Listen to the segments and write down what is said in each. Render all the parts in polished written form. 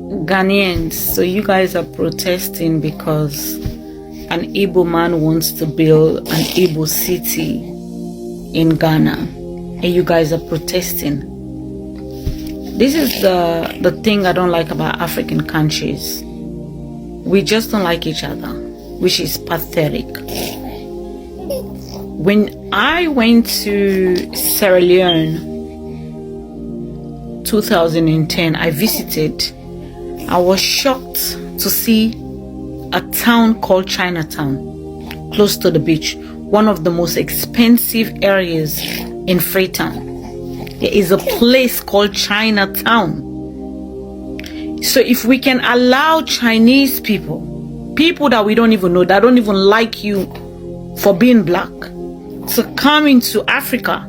Ghanaians, so you guys are protesting because an Igbo man wants to build an Igbo city in Ghana, and you guys are protesting. This is the thing I don't like about African countries. We just don't like each other, which is pathetic. When I went to Sierra Leone 2010, I visited. I was shocked to see a town called Chinatown, close to the beach, one of the most expensive areas in Freetown. There is a place called Chinatown. So if we can allow Chinese people that we don't even know, that don't even like you for being black, to come into Africa,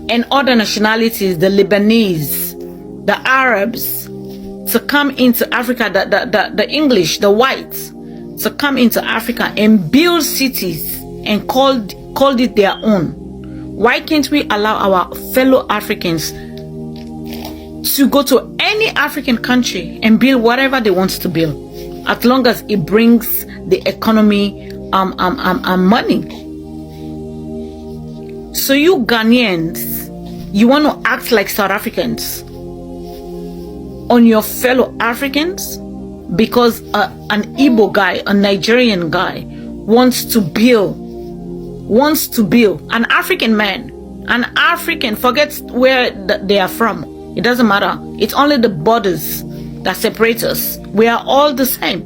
and other nationalities, the Lebanese, the Arabs, to come into Africa, the English, the whites, to come into Africa and build cities and called it their own. Why can't we allow our fellow Africans to go to any African country and build whatever they want to build, as long as it brings the economy money? So you Ghanaians, you want to act like South Africans on your fellow Africans because an Igbo guy, a Nigerian guy wants to build, an African man, an African, forget where they are from. It doesn't matter. It's only the borders that separate us. We are all the same.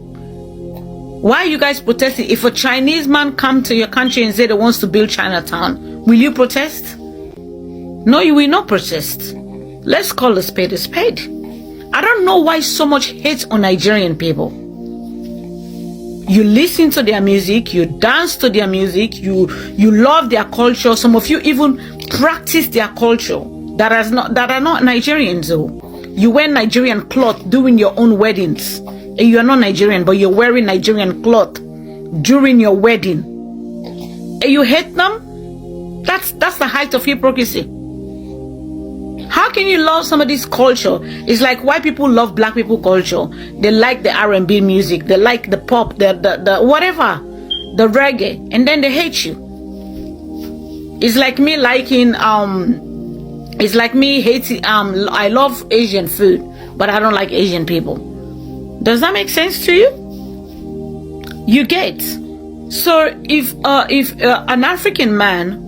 Why are you guys protesting? If a Chinese man come to your country and say they wants to build Chinatown, will you protest? No, you will not protest. Let's call a spade a spade. I don't know why so much hate on Nigerian people. You listen to their music, you dance to their music, you love their culture. Some of you even practice their culture that are not Nigerians though. You wear Nigerian cloth during your own weddings. And you are not Nigerian, but you're wearing Nigerian cloth during your wedding. And you hate them? That's the height of hypocrisy. How can you love somebody's culture? It's like why people love black people culture. They like the R&B music, they like the pop, the whatever, the reggae, and then they hate you. It's like me liking it's like me hating I love Asian food, but I don't like Asian people. Does that make sense to you? You get. So if an African man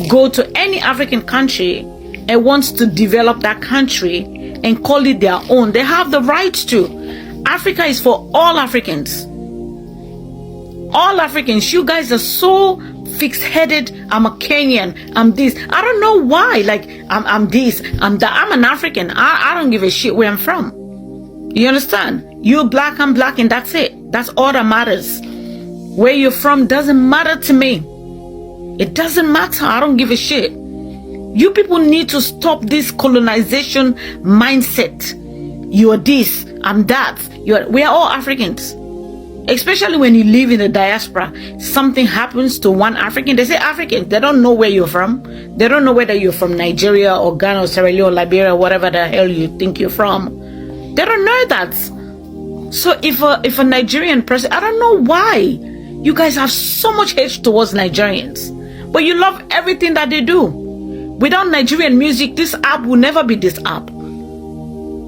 go to any African country and wants to develop that country and call it their own, they have the right to. Africa is for all Africans. All Africans. You guys are so fixed-headed. I'm a Kenyan, I'm this. I don't know why. Like I'm this, I'm that. I'm an African. I don't give a shit where I'm from. You understand? You're black, I'm black, and that's it. That's all that matters. Where you're from doesn't matter to me. It doesn't matter. I don't give a shit. You people need to stop this colonization mindset. You're this, I'm that. We are all Africans. Especially when you live in the diaspora, something happens to one African, they say African. They don't know where you're from. They don't know whether you're from Nigeria or Ghana or Sierra Leone, Liberia, whatever the hell you think you're from. They don't know that. So if a Nigerian person, I don't know why you guys have so much hate towards Nigerians, but you love everything that they do. Without Nigerian music, this app will never be this app.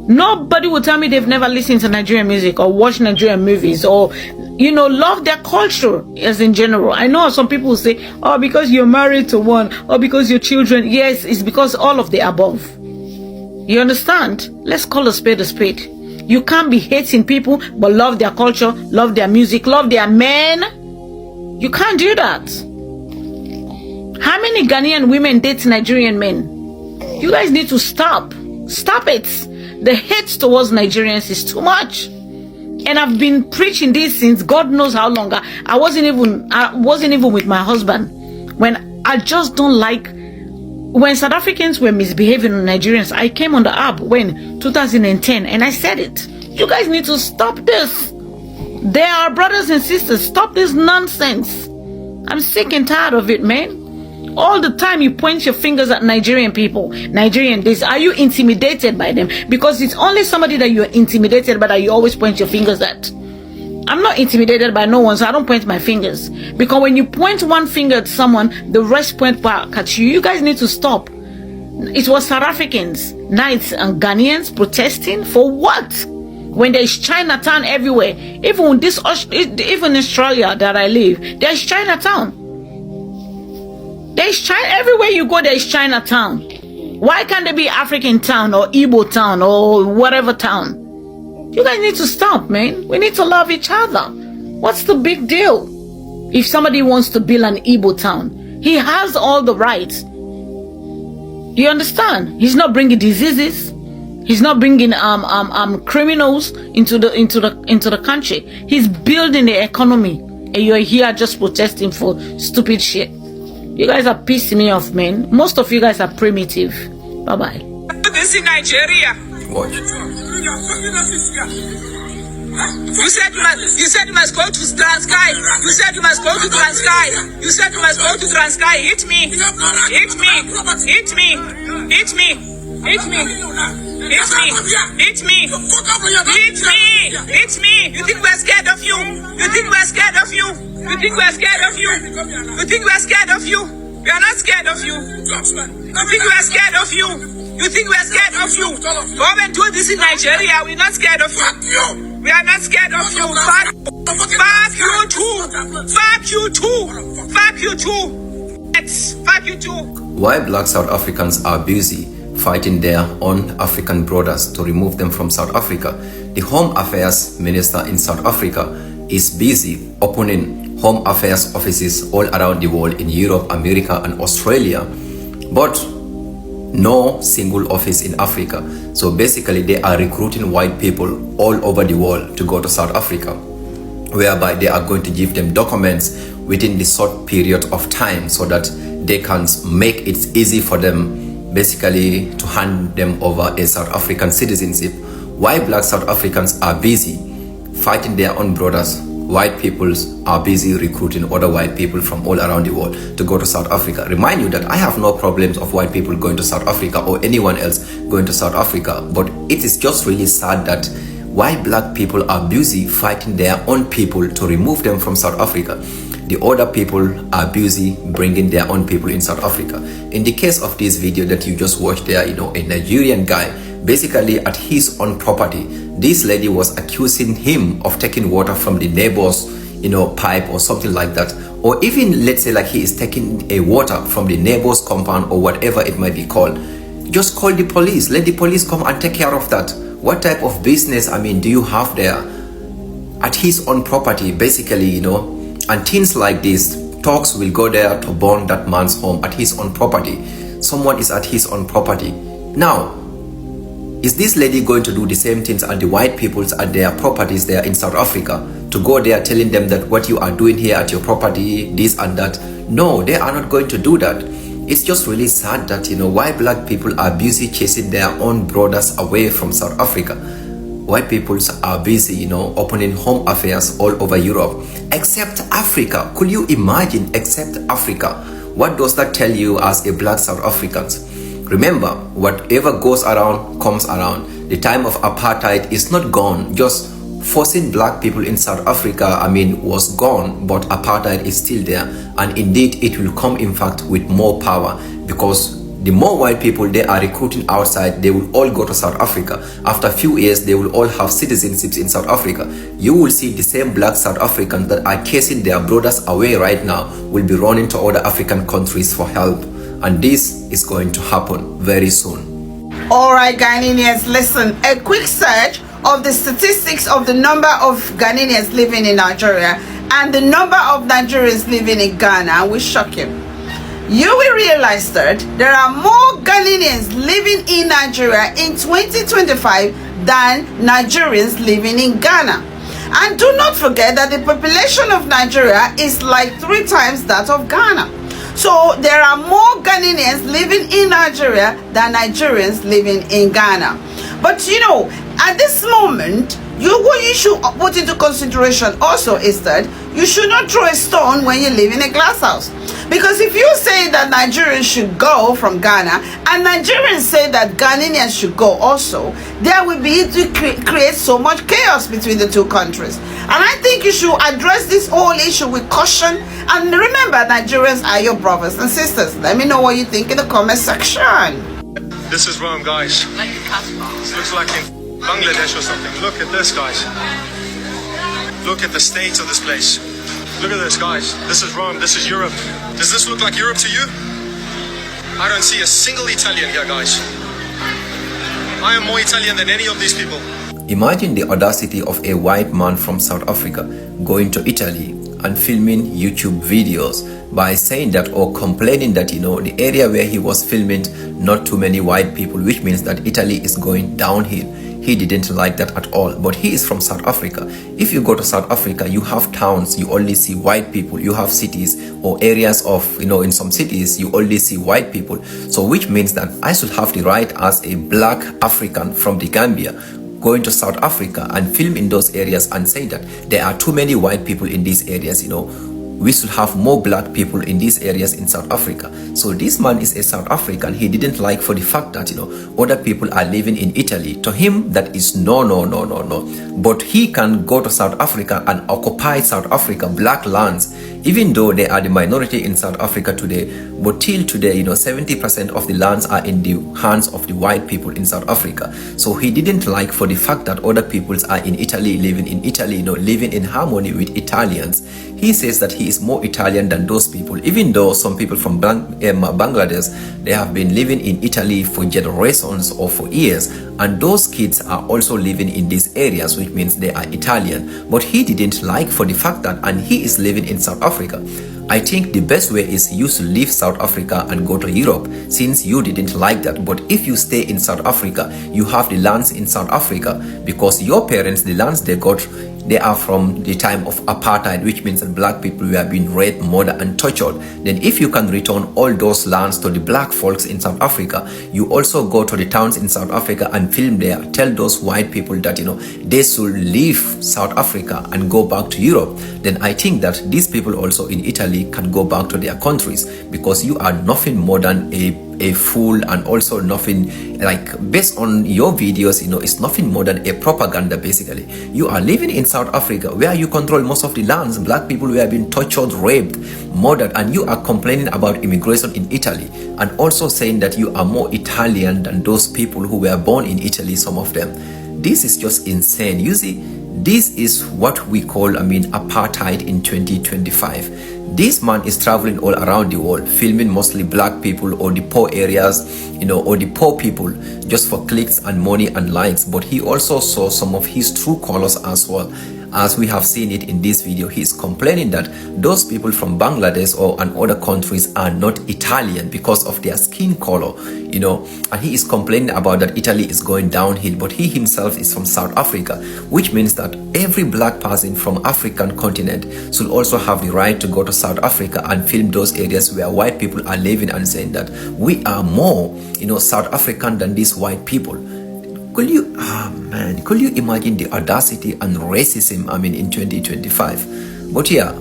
Nobody will tell me they've never listened to Nigerian music or watched Nigerian movies or, love their culture as in general. I know some people will say, oh, because you're married to one or because your children. Yes, it's because all of the above. You understand? Let's call a spade a spade. You can't be hating people but love their culture, love their music, love their men. You can't do that. How many Ghanaian women date Nigerian men? You guys need to stop. Stop it. The hate towards Nigerians is too much. And I've been preaching this since God knows how long. I wasn't even with my husband when I just don't like when South Africans were misbehaving on Nigerians. I came on the app when 2010 and I said it. You guys need to stop this. They are brothers and sisters. Stop this nonsense. I'm sick and tired of it, man. all the time you point your fingers at Nigerian people, Nigerian this. Are you intimidated by them? Because it's only somebody that you're intimidated by that you always point your fingers at. I'm not intimidated by no one, so I don't point my fingers. Because when you point one finger at someone, the rest point back at you. You guys need to stop. It was South Africans, Knights and Ghanaians protesting for what? When there's Chinatown everywhere. Even in Australia that I live, there's Chinatown. There's China everywhere you go. There's Chinatown. Why can't there be African town or Igbo town or whatever town? You guys need to stop, man. We need to love each other. What's the big deal? If somebody wants to build an Igbo town, he has all the rights. You understand? He's not bringing diseases. He's not bringing criminals into the country. He's building the economy, and you're here just protesting for stupid shit. You guys are pissing me off, man. Most of you guys are primitive. Bye bye. This in Nigeria. Watch. You said you must go to Transkei. You said you must go to Transkei. You said you must go to Transkei. Hit me. Hit me. Hit me. Hit me. Hit me. Hit me. Hit me. Hit me. Hit me. You think we're scared of you? You think we're scared of you? You think we're scared of you? You think we're scared of you? We are not scared of you. You think we're scared of you? You think we're scared of you? Go and do this in Nigeria. We're not scared of you. We are not scared of you. Fuck you too. Fuck you too. Fuck you too. Fuck you too. Why black South Africans are busy fighting their own African brothers to remove them from South Africa? The Home Affairs Minister in South Africa is busy opening Home Affairs offices all around the world in Europe, America and Australia, but no single office in Africa. So basically they are recruiting white people all over the world to go to South Africa, whereby they are going to give them documents within the short period of time so that they can make it easy for them basically to hand them over a South African citizenship. Why black South Africans are busy fighting their own brothers, white peoples are busy recruiting other white people from all around the world to go to South Africa. Remind you that I have no problems of white people going to South Africa or anyone else going to South Africa, but it is just really sad that why black people are busy fighting their own people to remove them from South Africa. The other people are busy bringing their own people in South Africa. In the case of this video that you just watched there, a Nigerian guy, basically at his own property, this lady was accusing him of taking water from the neighbor's pipe or something like that, or even let's say like he is taking a water from the neighbor's compound or whatever it might be called. Just call the police, let the police come and take care of that. What type of business do you have there at his own property, basically, and things like this. Talks will go there to burn that man's home at his own property. Someone is at his own property. Now, is this lady going to do the same things at the white people's at their properties there in South Africa? To go there telling them that what you are doing here at your property, this and that? No, they are not going to do that. It's just really sad that, why black people are busy chasing their own brothers away from South Africa. White people are busy, opening home affairs all over Europe, except Africa. Could you imagine, except Africa? What does that tell you as a black South Africans? Remember, whatever goes around comes around. The time of apartheid is not gone. Just forcing black people in South Africa, was gone, but apartheid is still there. And indeed, it will come, in fact, with more power, because the more white people they are recruiting outside, they will all go to South Africa. After a few years, they will all have citizenships in South Africa. You will see the same black South Africans that are chasing their brothers away right now will be running to other African countries for help. And this is going to happen very soon. All right, Ghanaians, listen. A quick search of the statistics of the number of Ghanaians living in Nigeria and the number of Nigerians living in Ghana will shock you. You will realize that there are more Ghanaians living in Nigeria in 2025 than Nigerians living in Ghana. And do not forget that the population of Nigeria is like 3 times that of Ghana. So there are more Ghanaians living in Nigeria than Nigerians living in Ghana. But at this moment, what you should put into consideration also is that you should not throw a stone when you live in a glass house. Because if you say that Nigerians should go from Ghana and Nigerians say that Ghanaians should go also, there will be to create so much chaos between the two countries. And I think you should address this whole issue with caution. And remember, Nigerians are your brothers and sisters. Let me know what you think in the comment section. This is Rome, guys. This looks like in Bangladesh or something. Look at this, guys. Look at the state of this place. Look at this, guys. This is Rome. This is Europe. Does this look like Europe to you? I don't see a single Italian here, guys. I am more Italian than any of these people. Imagine the audacity of a white man from South Africa going to Italy and filming YouTube videos by saying that, or complaining that, you know, the area where he was filming, not too many white people, which means that Italy is going downhill. He didn't like that at all. But he is from South Africa. If you go to South Africa, you have towns, you only see white people. You have cities or areas of, you know, in some cities, you only see white people. So which means that I should have the right as a black African from the Gambia going to South Africa and film in those areas and say that there are too many white people in these areas, you know. We should have more black people in these areas in South Africa. So this man is a South African. He didn't like for the fact that, you know, other people are living in Italy. To him, that is no. But he can go to South Africa and occupy South Africa, black lands, even though they are the minority in South Africa today. But till today, you know, 70% of the lands are in the hands of the white people in South Africa. So he didn't like for the fact that other peoples are in Italy, living in Italy, you know, living in harmony with Italians. He says that he is more Italian than those people, even though some people from Bangladesh, they have been living in Italy for generations or for years, and those kids are also living in these areas, which means they are Italian. But he didn't like for the fact that, and he is living in South Africa. I think the best way is you should leave South Africa and go to Europe, since you didn't like that. But if you stay in South Africa, you have the lands in South Africa, because your parents, the lands they got, they are from the time of apartheid, which means that black people were being raped, murdered and tortured. Then if you can return all those lands to the black folks in South Africa, you also go to the towns in South Africa and film there. Tell those white people that, you know, they should leave South Africa and go back to Europe. Then I think that these people also in Italy can go back to their countries, because you are nothing more than a fool, and also nothing, like, based on your videos, you know, it's nothing more than a propaganda. Basically, you are living in South Africa where you control most of the lands. Black people were being tortured, raped, murdered, and you are complaining about immigration in Italy, and also saying that you are more Italian than those people who were born in Italy, some of them. This is just insane. You see, this is what we call, apartheid in 2025. This man is traveling all around the world, filming mostly black people or the poor areas, you know, or the poor people, just for clicks and money and likes. But he also saw some of his true colors as well. As we have seen it in this video, he is complaining that those people from Bangladesh or and other countries are not Italian because of their skin color, you know, and he is complaining about that Italy is going downhill. But he himself is from South Africa, which means that every black person from African continent should also have the right to go to South Africa and film those areas where white people are living, and saying that we are more, you know, South African than these white people. Could you imagine the audacity and racism, in 2025? But yeah,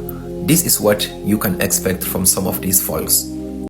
this is what you can expect from some of these folks.